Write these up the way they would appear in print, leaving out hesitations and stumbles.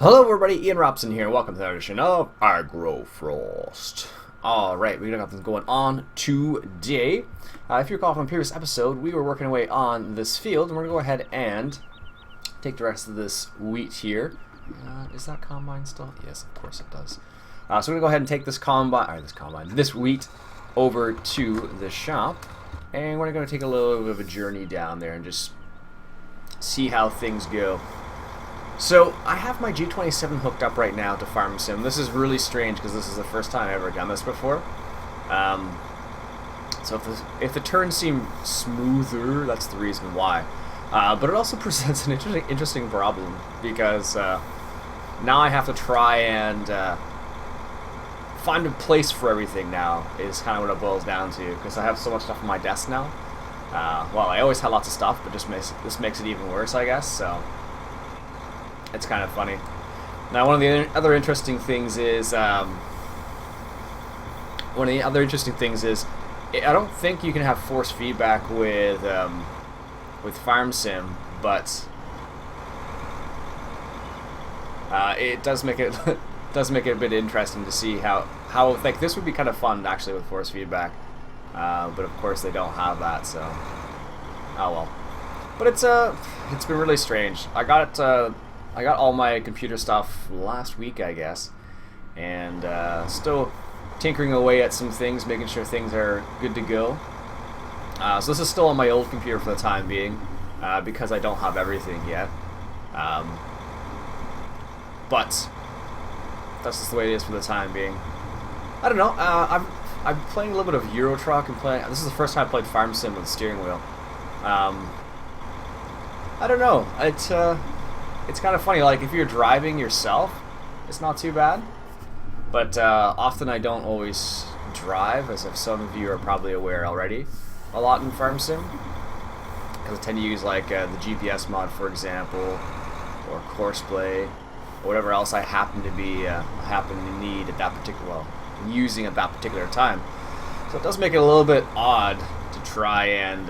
Hello everybody, Ian Robson here, and welcome to another edition of Agrofrost. Alright, we got nothing going on today. If you recall from a previous episode, we were working away on this field, and we're going to go ahead and take the rest of this wheat here. Is that combine still? Yes, of course it does. So we're going to go ahead and take this wheat over to the shop, and we're going to take a little bit of a journey down there and just see how things go. So, I have my G27 hooked up right now to Farm Sim. This is really strange because this is the first time I've ever done this before. So if the turns seem smoother, that's the reason why. But it also presents an interesting problem because now I have to try and find a place for everything now, is kind of what it boils down to, because I have so much stuff on my desk now. Well, I always had lots of stuff, but this makes it even worse, I guess, so it's kind of funny. Now, one of the other interesting things is, I don't think you can have force feedback with Farm Sim, but it does make it a bit interesting to see how like this would be kind of fun actually with force feedback, but of course they don't have that, so oh well. But it's been really strange. I got all my computer stuff last week, I guess, and still tinkering away at some things, making sure things are good to go. So this is still on my old computer for the time being, because I don't have everything yet. But that's just the way it is for the time being. I don't know. I'm playing a little bit of Euro Truck and playing. This is the first time I played Farm Sim with steering wheel. I don't know. It's kind of funny, like if you're driving yourself, it's not too bad. But often I don't always drive, as if some of you are probably aware already, a lot in Farm Sim. Because I tend to use like the GPS mod, for example, or Courseplay, or whatever else I happen to need at that particular, using at that particular time. So it does make it a little bit odd to try and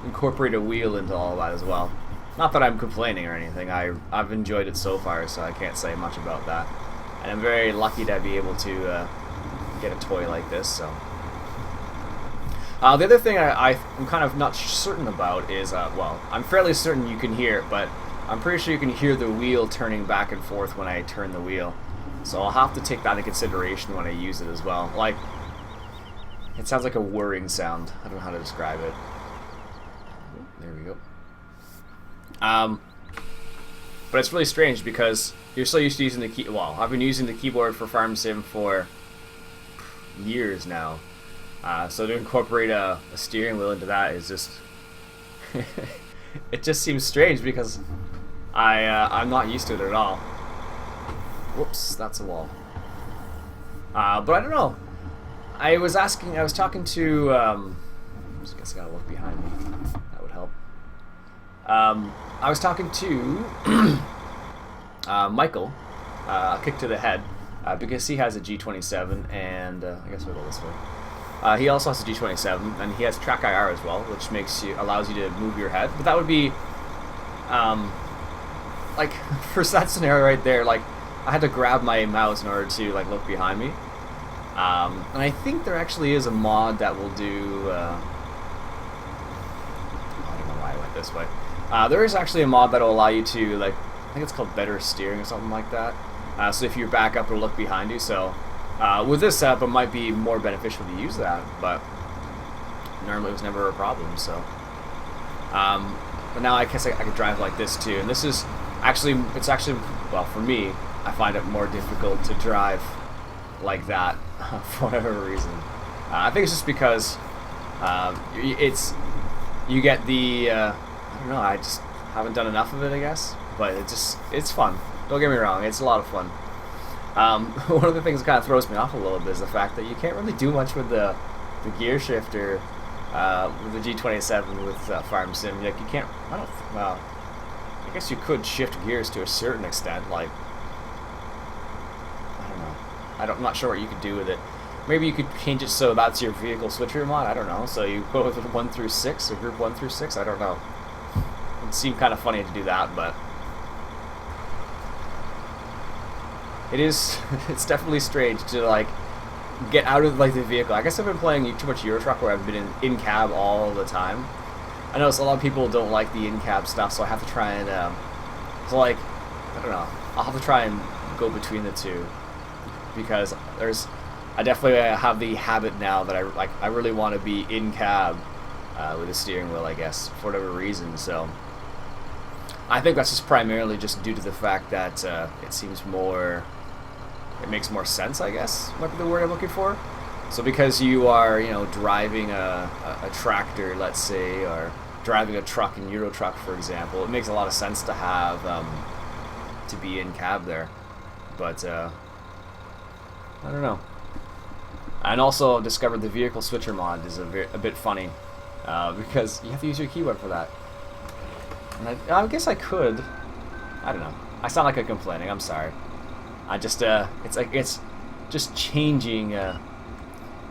incorporate a wheel into all of that as well. Not that I'm complaining or anything. I've enjoyed it so far, so I can't say much about that. And I'm very lucky to be able to get a toy like this. So the other thing I'm kind of not certain about is, well, I'm fairly certain you can hear it, but I'm pretty sure you can hear the wheel turning back and forth when I turn the wheel. So I'll have to take that into consideration when I use it as well. Like, it sounds like a whirring sound. I don't know how to describe it. There we go. But it's really strange because you're so used to using the key. Well, I've been using the keyboard for Farm Sim for years now. So to incorporate a steering wheel into that is just it just seems strange because I'm not used to it at all. Whoops, that's a wall. But I don't know. I was talking to I guess I gotta look behind me. That would help. I was talking to Michael, kick to the head, because he has a G27, and I guess we'll go this way. He also has a G27, and he has track IR as well, which allows you to move your head. But that would be, like, for that scenario right there, like, I had to grab my mouse in order to like look behind me. And I think there actually is a mod that will do. I don't know why I went this way. There is actually a mod that will allow you to, like, I think it's called better steering or something like that. So if you back up or look behind you, so with this setup it might be more beneficial to use that, but normally it was never a problem. So, but now I guess I could drive like this too, and this is actually, well, for me, I find it more difficult to drive like that for whatever reason. I think it's just because you get the I don't know, I just haven't done enough of it, I guess. But it's fun. Don't get me wrong, it's a lot of fun. One of the things that kind of throws me off a little bit is the fact that you can't really do much with the gear shifter with the G27 with Farm Sim. Like, you can't, well, I guess you could shift gears to a certain extent, like, I don't know. I'm not sure what you could do with it. Maybe you could change it so that's your vehicle switcher mod, I don't know. So you go with 1 through 6, or group 1 through 6, I don't know. It seemed kind of funny to do that, but it is it's definitely strange to like get out of like the vehicle. I guess I've been playing too much Euro Truck where I've been in cab all the time. I know a lot of people don't like the in cab stuff, so I have to try and so like I don't know. I'll have to try and go between the two because I definitely have the habit now that I really want to be in cab with the steering wheel, I guess, for whatever reason. So I think that's just primarily just due to the fact that it makes more sense, I guess, might be the word I'm looking for. So because you are, driving a tractor, let's say, or driving a truck in Euro Truck, for example, it makes a lot of sense to have to be in cab there. But I don't know. And also discovered the vehicle switcher mod is a bit funny because you have to use your keyboard for that. And I guess I could. I don't know. I sound like I'm complaining. I'm sorry. I just it's just changing.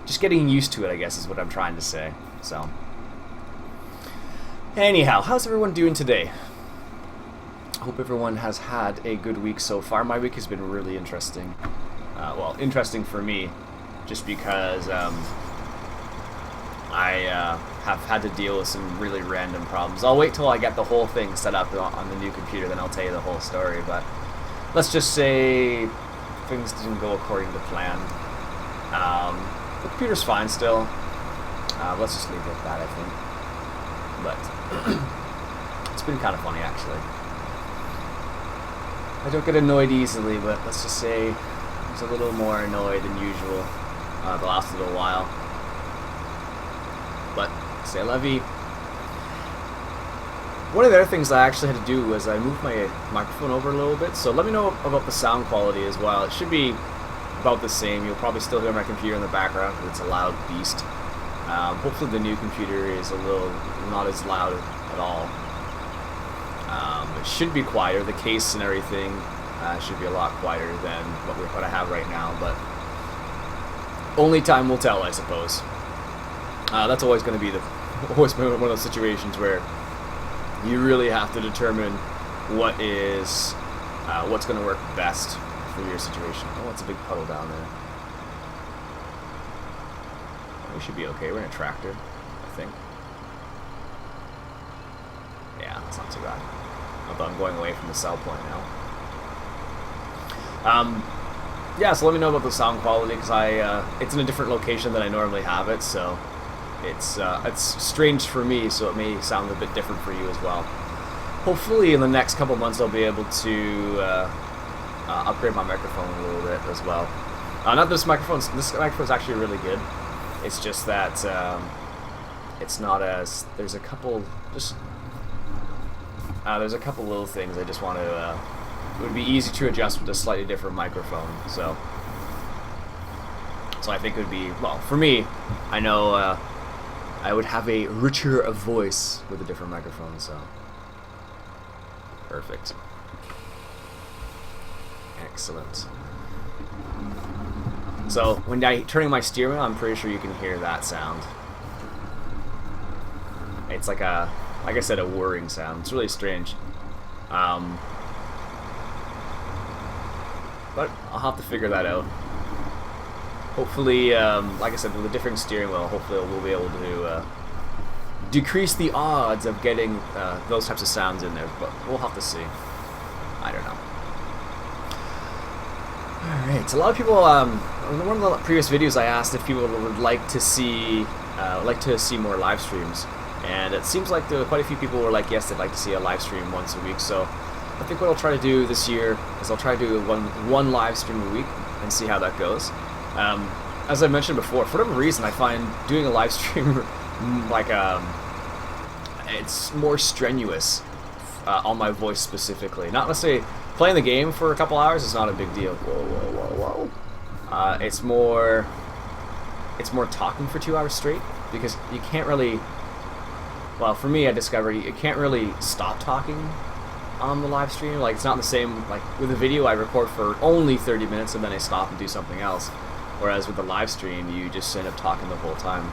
Just getting used to it, I guess, is what I'm trying to say. So, anyhow, how's everyone doing today? I hope everyone has had a good week so far. My week has been really interesting. Well, interesting for me, just because I have had to deal with some really random problems. I'll wait till I get the whole thing set up on the new computer, then I'll tell you the whole story. But let's just say things didn't go according to plan. The computer's fine still. Let's just leave it at that, I think. But it's been kind of funny, actually. I don't get annoyed easily, but let's just say I was a little more annoyed than usual the last little while. But c'est la vie. One of the other things I actually had to do was I moved my microphone over a little bit, so let me know about the sound quality as well. It should be about the same. You'll probably still hear my computer in the background because it's a loud beast. Hopefully the new computer is a little not as loud at all. It should be quieter. The case and everything should be a lot quieter than what I have right now, but only time will tell, I suppose. That's always going to be always been one of those situations where you really have to determine what's going to work best for your situation. Oh, it's a big puddle down there. We should be okay. We're in a tractor, I think. Yeah, that's not too bad. Although I'm going away from the cell point now. Yeah, so let me know about the sound quality because it's in a different location than I normally have it, so it's strange for me, so it may sound a bit different for you as well. Hopefully in the next couple months I'll be able to upgrade my microphone a little bit as well. Not this microphone's actually really good. It's just that it's not as there's a couple little things I just want to. It would be easy to adjust with a slightly different microphone. So I think it would be for me. I know I would have a richer voice with a different microphone. So perfect. Excellent. So when turning my steering wheel, I'm pretty sure you can hear that sound. It's like I said, a whirring sound. It's really strange. But I'll have to figure that out. Hopefully, like I said, with a different steering wheel, hopefully we'll be able to decrease the odds of getting those types of sounds in there. But we'll have to see. I don't know. Alright, so a lot of people, in one of the previous videos I asked if people would like to see more live streams, and it seems like quite a few people were like, yes, they'd like to see a live stream once a week, so I think what I'll try to do this year is I'll try to do one live stream a week and see how that goes. As I mentioned before, for whatever reason, I find doing a live stream like, it's more strenuous on my voice specifically. Not necessarily playing the game for a couple hours is not a big deal. Whoa. It's more talking for 2 hours straight because you can't really. Well, for me, I discovered you can't really stop talking on the live stream. Like, it's not the same. Like with a video, I record for only 30 minutes and then I stop and do something else. Whereas with the live stream, you just end up talking the whole time.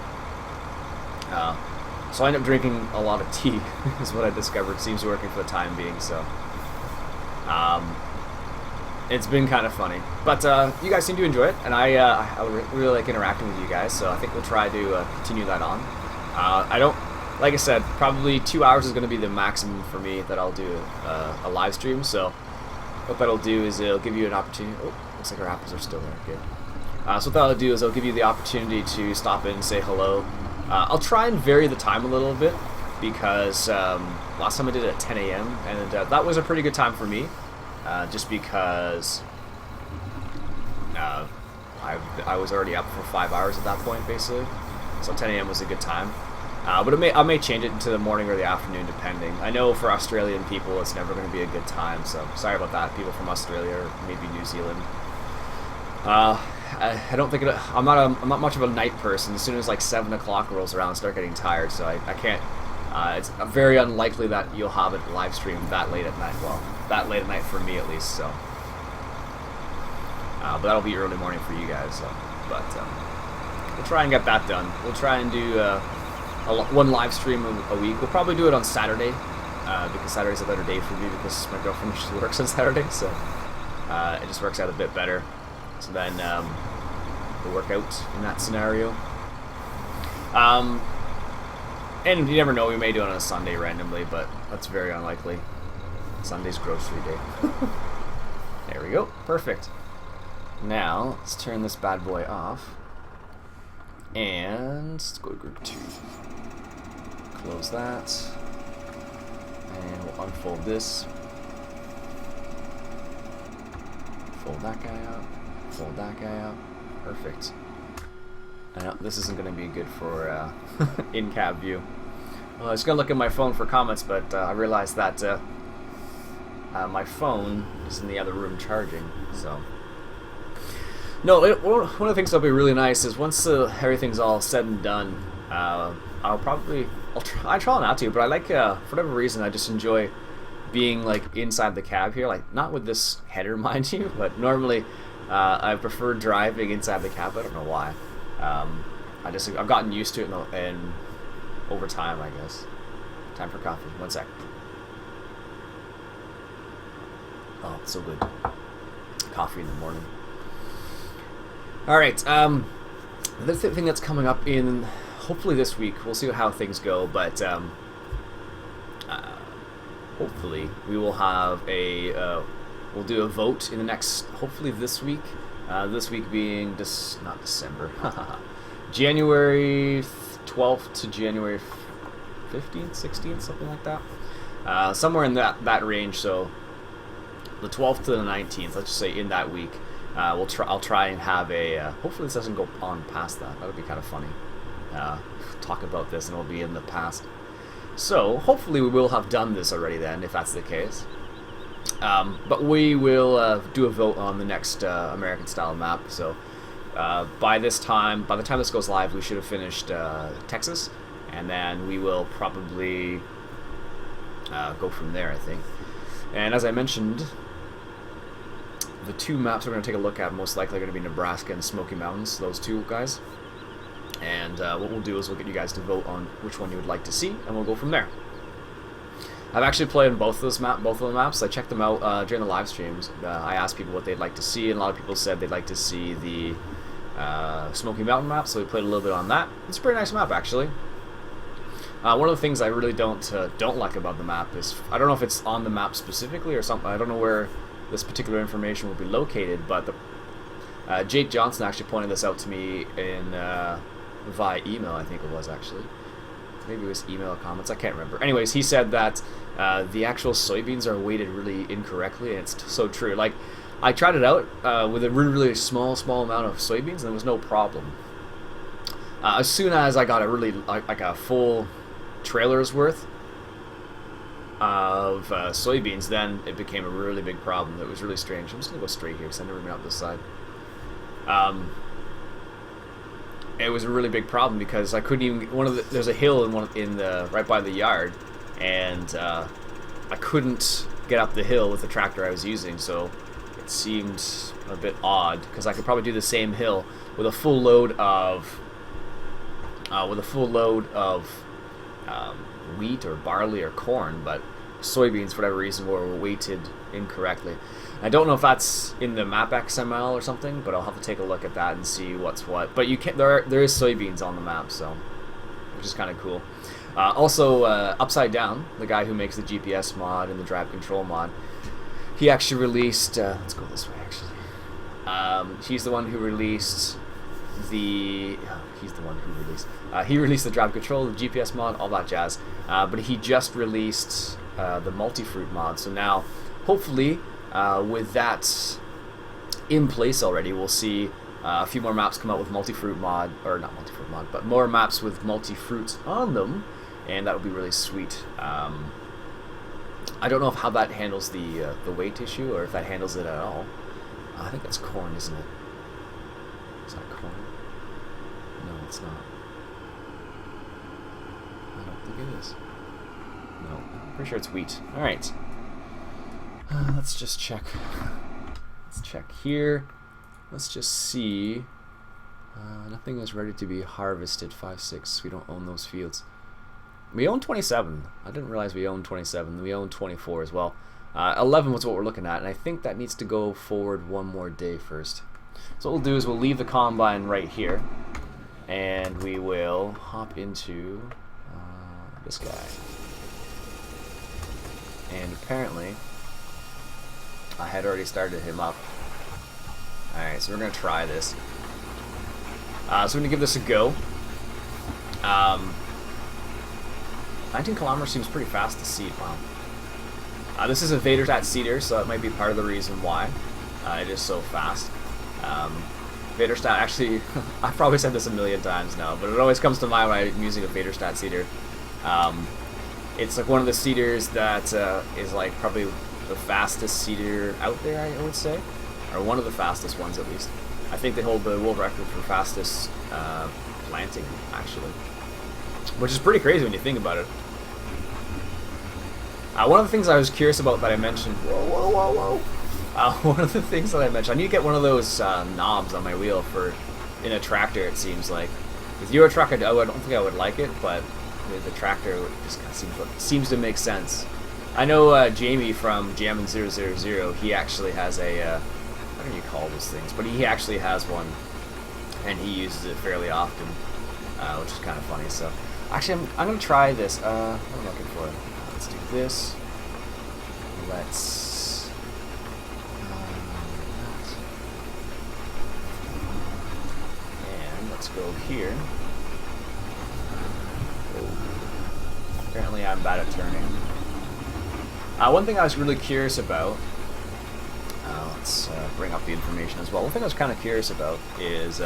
So I end up drinking a lot of tea. Is what I discovered. Seems working for the time being. So. It's been kind of funny, but you guys seem to enjoy it, and I really like interacting with you guys. So I think we'll try to continue that on. I don't, like I said, probably 2 hours is going to be the maximum for me that I'll do a live stream. So what that'll do is it'll give you an opportunity. Oh, looks like our apples are still there. Good. So what that'll do is it'll give you the opportunity to stop in and say hello. I'll try and vary the time a little bit because last time I did it at 10 a.m. and that was a pretty good time for me. Just because I was already up for 5 hours at that point, basically. So 10 a.m. was a good time. But I may change it into the morning or the afternoon, depending. I know for Australian people, it's never going to be a good time. So sorry about that, people from Australia or maybe New Zealand. I don't think I'm not much of a night person. As soon as like 7 o'clock rolls around, I start getting tired. So I can't. It's very unlikely that you'll have it live streamed that late at night. Well, that late at night for me at least. So, but that'll be early morning for you guys. So. But we'll try and get that done. We'll try and do one live stream a week. We'll probably do it on Saturday because Saturday's a better day for me because my girlfriend usually works on Saturday. So it just works out a bit better. So then we'll work out in that scenario. And you never know, we may do it on a Sunday randomly, but that's very unlikely. Sunday's grocery day. There we go. Perfect. Now, let's turn this bad boy off. And let's go to group 2. Close that. And we'll unfold this. Fold that guy out. Fold that guy out. Perfect. I know this isn't going to be good for in-cab view. Well, I was going to look at my phone for comments, but I realized that my phone is in the other room charging. So, no, one of the things that'll be really nice is once everything's all said and done, I'll try not to, but I like for whatever reason I just enjoy being like inside the cab here, like not with this header, mind you, but normally I prefer driving inside the cab. I don't know why. I've gotten used to it and over time, I guess. Time for coffee. 1 sec. Oh, it's so good. Coffee in the morning. All right. The thing that's coming up in hopefully this week. We'll see how things go, but hopefully we will have we'll do a vote in the next. Hopefully this week. This week being not December, January 12th to January 15th, 16th, something like that. Somewhere in that range. So the 12th to the 19th, let's just say in that week, I'll try and have hopefully this doesn't go on past that. That would be kind of funny. Talk about this and it'll be in the past. So hopefully we will have done this already then, if that's the case. But we will do a vote on the next American style map. So by the time this goes live, we should have finished Texas, and then we will probably go from there, I think. And as I mentioned, the 2 maps we're going to take a look at most likely are going to be Nebraska and Smoky Mountains, those 2 guys. And what we'll do is we'll get you guys to vote on which one you would like to see, and we'll go from there. I've actually played on both of the maps. I checked them out during the live streams. I asked people what they'd like to see, and a lot of people said they'd like to see the Smoky Mountain map, so we played a little bit on that. It's a pretty nice map, actually. One of the things I really don't like about the map is, I don't know if it's on the map specifically or something. I don't know where this particular information will be located, but Jake Johnson actually pointed this out to me via email, I think it was actually. Maybe it was email or comments, I can't remember. Anyways, he said that the actual soybeans are weighted really incorrectly, and it's so true. Like, I tried it out with a really small amount of soybeans, and there was no problem. As soon as I got a full trailer's worth of soybeans, then it became a really big problem. It was really strange. I'm just gonna go straight here because I've never been out this side. It was a really big problem because I couldn't even. There's a hill right by the yard, and I couldn't get up the hill with the tractor I was using, so it seemed a bit odd because I could probably do the same hill with a full load of wheat or barley or corn, but soybeans, for whatever reason, were weighted incorrectly. I don't know if that's in the map XML or something, but I'll have to take a look at that and see what's what. But you can there is soybeans on the map, so which is kind of cool. Also, Upside Down, the guy who makes the GPS mod and the drive control mod, he actually released. Let's go this way. Actually, he's the one who released the. He's the one who released. He released the drive control, the GPS mod, all that jazz. But he just released the multi-fruit mod. So now, hopefully, with that in place already, we'll see a few more maps come out with multi-fruit mod, or not multi-fruit mod, but more maps with multi-fruits on them, and that would be really sweet. I don't know how that handles the weight issue, or if that handles it at all. I think that's corn, isn't it? Is that corn? No, it's not. I don't think it is. No, I'm pretty sure it's wheat. All right. Let's just check. Let's check here. Let's just see. Nothing is ready to be harvested. 5-6. We don't own those fields. We own 27. I didn't realize we owned 27. We own 24 as well. 11 was what we're looking at, and I think that needs to go forward one more day first. So what we'll do is we'll leave the combine right here, and we will hop into this guy. And apparently, I had already started him up. Alright, so we're going to try this. So we're going to give this a go. 19 kilometers seems pretty fast to seed. Wow. This is a Vaderstadt seeder, so that might be part of the reason why it is so fast. Vaderstadt, actually, I've probably said this a million times now, but it always comes to mind when I'm using a Vaderstadt seeder. It's like one of the seeders that is like probably the fastest seeder out there, I would say, or one of the fastest ones at least. I think they hold the world record for fastest planting, actually, which is pretty crazy when you think about it. One of the things I was curious about that I mentioned. Whoa! One of the things that I mentioned, I need to get one of those knobs on my wheel for in a tractor. It seems like with Euro truck, I don't think I would like it, but with the tractor, it just kind of seems to make sense. I know Jamie from Jammin000. He actually has a what do you call those things? But he actually has one, and he uses it fairly often, which is kind of funny. So actually, I'm gonna try this. What am I looking for? Let's do this. Let's and let's go here. Oh. Apparently I'm bad at turning. One thing I was really curious about, let's bring up the information as well. One thing I was kind of curious about is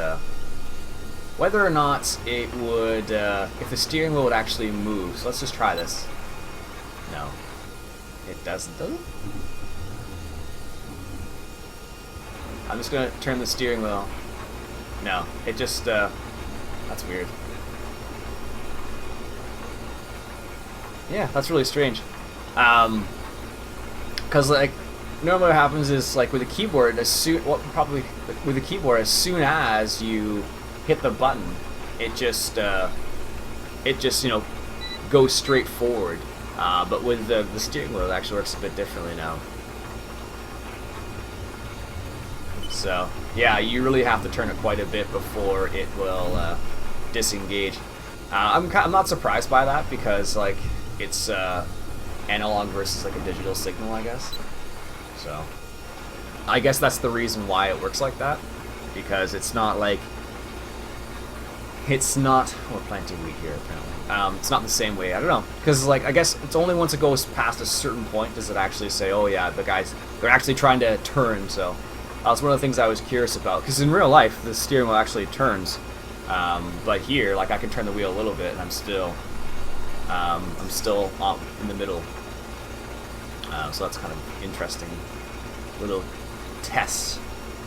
whether or not it would, if the steering wheel would actually move. So let's just try this. No, it doesn't, does it? I'm just going to turn the steering wheel. No, it just, that's weird. Yeah, that's really strange. Because, like, normally what happens is, like, with a keyboard, as soon as you hit the button, it just you know, goes straight forward. But with the steering wheel, it actually works a bit differently now. So, yeah, you really have to turn it quite a bit before it will disengage. I'm not surprised by that because, like, it's analog versus like a digital signal, I guess. So, I guess that's the reason why it works like that, because it's not like we're planting wheat here apparently. It's not the same way. I don't know, because like I guess it's only once it goes past a certain point does it actually say, oh yeah, they're actually trying to turn. So that's one of the things I was curious about, because in real life the steering wheel actually turns, but here, like, I can turn the wheel a little bit and I'm still up in the middle. So that's kind of interesting little test.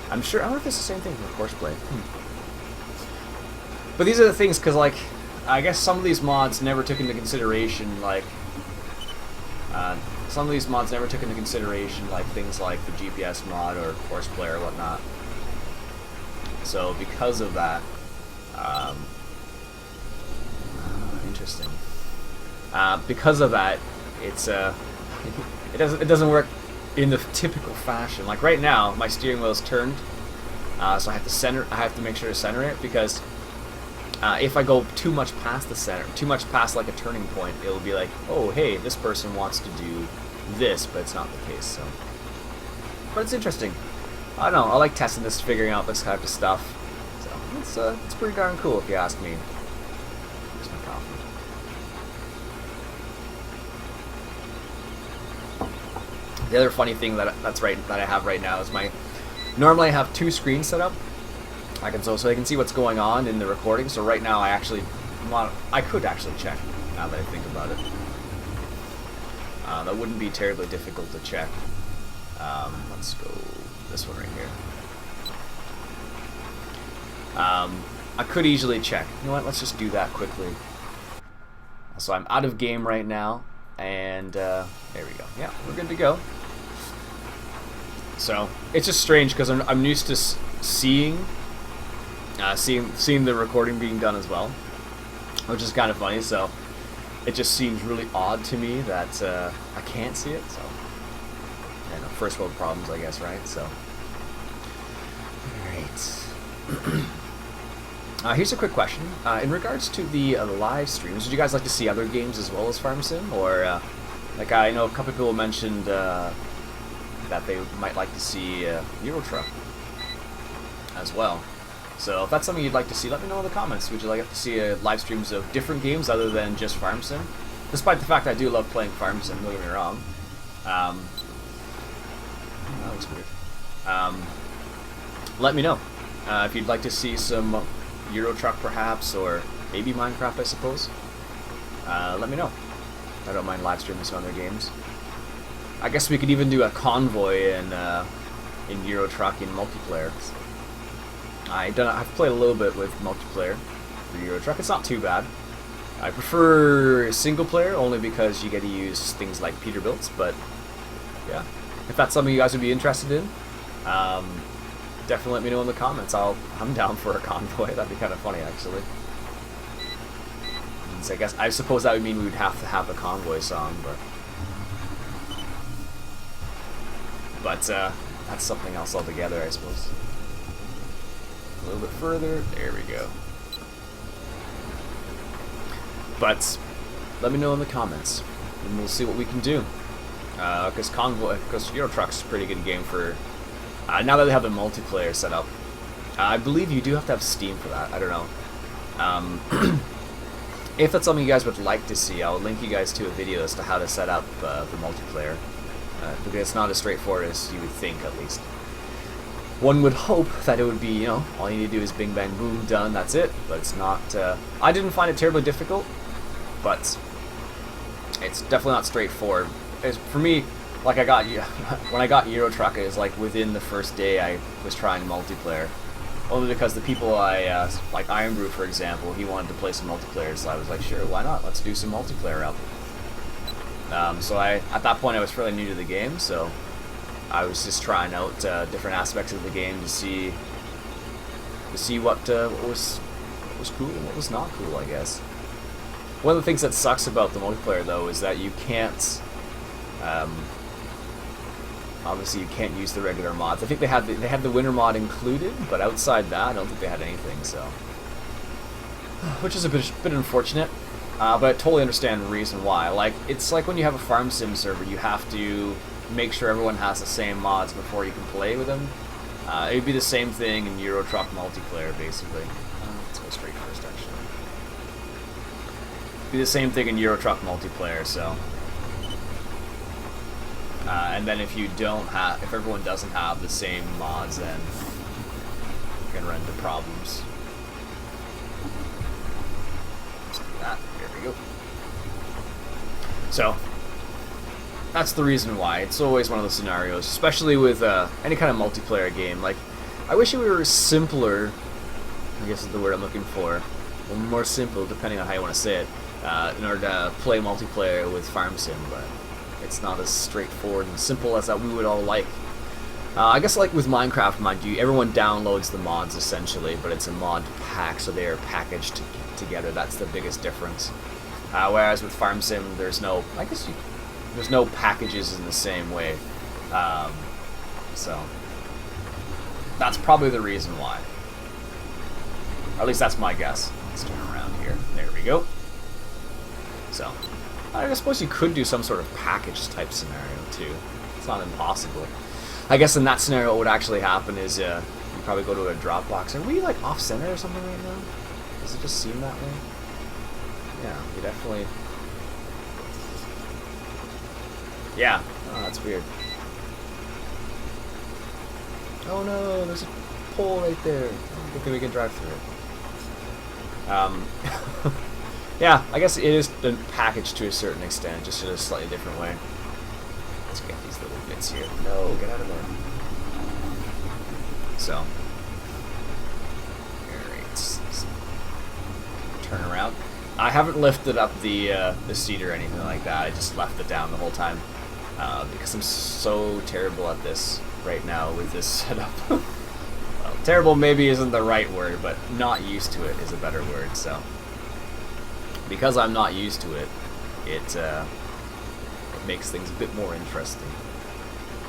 I wonder if it's the same thing for Horseplay. But these are the things, because, like, I guess some of these mods never took into consideration, like, things like the GPS mod or Horseplay or whatnot. So because of that, interesting. Because of that, it's it doesn't work in the typical fashion. Like right now, my steering wheel is turned, so I have to make sure to center it, because if I go too much past the center, too much past like a turning point, it'll be like, oh hey, this person wants to do this, but it's not the case. So, but it's interesting. I don't know. I like testing this, figuring out this type of stuff. So it's pretty darn cool if you ask me. Here's my coffee. The other funny thing that I have right now is normally I have 2 screens set up. So I can see what's going on in the recording. So right now I could actually check, now that I think about it. That wouldn't be terribly difficult to check. Let's go this one right here. I could easily check. You know what? Let's just do that quickly. So I'm out of game right now, and there we go. Yeah, we're good to go. So it's just strange because I'm used to seeing the recording being done as well, which is kind of funny. So it just seems really odd to me that I can't see it. So, you know, first world problems, I guess, right? So, all right. Here's a quick question. In regards to the live streams, would you guys like to see other games as well as Farm Sim? Or, like, I know a couple people mentioned that they might like to see Euro Truck as well. So if that's something you'd like to see, let me know in the comments. Would you like to see live streams of different games other than just Farm Sim? Despite the fact I do love playing Farm Sim, don't get me wrong. That was weird. Let me know if you'd like to see some Euro Truck perhaps, or maybe Minecraft, I suppose. Let me know. I don't mind live streaming some other games. I guess we could even do a convoy in Euro Truck in multiplayer. I've played a little bit with multiplayer for Euro Truck. It's not too bad. I prefer single player only because you get to use things like Peterbilts. But yeah, if that's something you guys would be interested in, definitely let me know in the comments. I'm down for a convoy. That'd be kind of funny, actually. So I suppose that would mean we would have to have a convoy song, but that's something else altogether, I suppose. A little bit further. There we go. But let me know in the comments, and we'll see what we can do. Because Euro Truck's a pretty good game for. Now that they have the multiplayer set up, I believe you do have to have Steam for that. I don't know. If that's something you guys would like to see, I'll link you guys to a video as to how to set up the multiplayer. Because it's not as straightforward as you would think, at least. One would hope that it would be, you know, all you need to do is bing, bang, boom, done, that's it. But it's not. I didn't find it terribly difficult, but it's definitely not straightforward. For me, like when I got Euro Truck, it was like within the first day I was trying multiplayer. Only because the people like Iron Brew, for example, he wanted to play some multiplayer, so I was like, sure, why not? Let's do some multiplayer up. So at that point I was fairly new to the game, so I was just trying out different aspects of the game to see what was cool and what was not cool, I guess. One of the things that sucks about the multiplayer, though, is that you can't. Obviously, you can't use the regular mods. I think they had the winter mod included, but outside that, I don't think they had anything. So, which is a bit unfortunate. But I totally understand the reason why. Like, it's like when you have a farm sim server, you have to make sure everyone has the same mods before you can play with them. It would be the same thing in Euro Truck multiplayer, basically. Let's go straight first, actually. It'd be the same thing in Euro Truck multiplayer, so. And then if everyone doesn't have the same mods, then you're gonna run into problems. There we go. So that's the reason why. It's always one of those scenarios, especially with any kind of multiplayer game. Like, I wish it were simpler, I guess is the word I'm looking for, or more simple, depending on how you want to say it, in order to play multiplayer with Farm Sim, but it's not as straightforward and simple as that we would all like. I guess like with Minecraft, mind you, everyone downloads the mods essentially, but it's a mod pack, so they are packaged together. That's the biggest difference. Whereas with Farm Sim, there's no, I guess There's no packages in the same way. So that's probably the reason why. Or at least that's my guess. Let's turn around here. There we go. So I suppose you could do some sort of package type scenario too. It's not impossible. I guess in that scenario what would actually happen is you probably go to a drop box. Are we like off center or something right now? Does it just seem that way? Yeah, you definitely... Yeah. Oh, that's weird. Oh no, there's a pole right there. Good thing we can drive through it. Yeah, I guess it is packaged to a certain extent, just in a slightly different way. Let's get these little bits here. No, get out of there. So, alright. Turn around. I haven't lifted up the seat or anything like that. I just left it down the whole time because I'm so terrible at this right now with this setup. Well, terrible maybe isn't the right word, but not used to it is a better word. So, because I'm not used to it, it makes things a bit more interesting.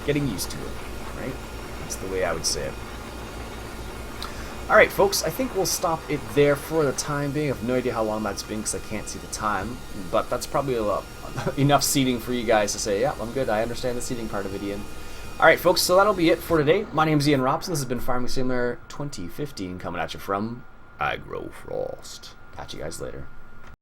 Getting used to it, right? That's the way I would say it. Alright folks, I think we'll stop it there for the time being. I have no idea how long that's been because I can't see the time, but that's probably enough seating for you guys to say, yeah, I'm good, I understand the seating part of it, Ian. Alright folks, so that'll be it for today. My name's Iain Robson, this has been Farming Simulator 2015 coming at you from Agrofrost. Catch you guys later.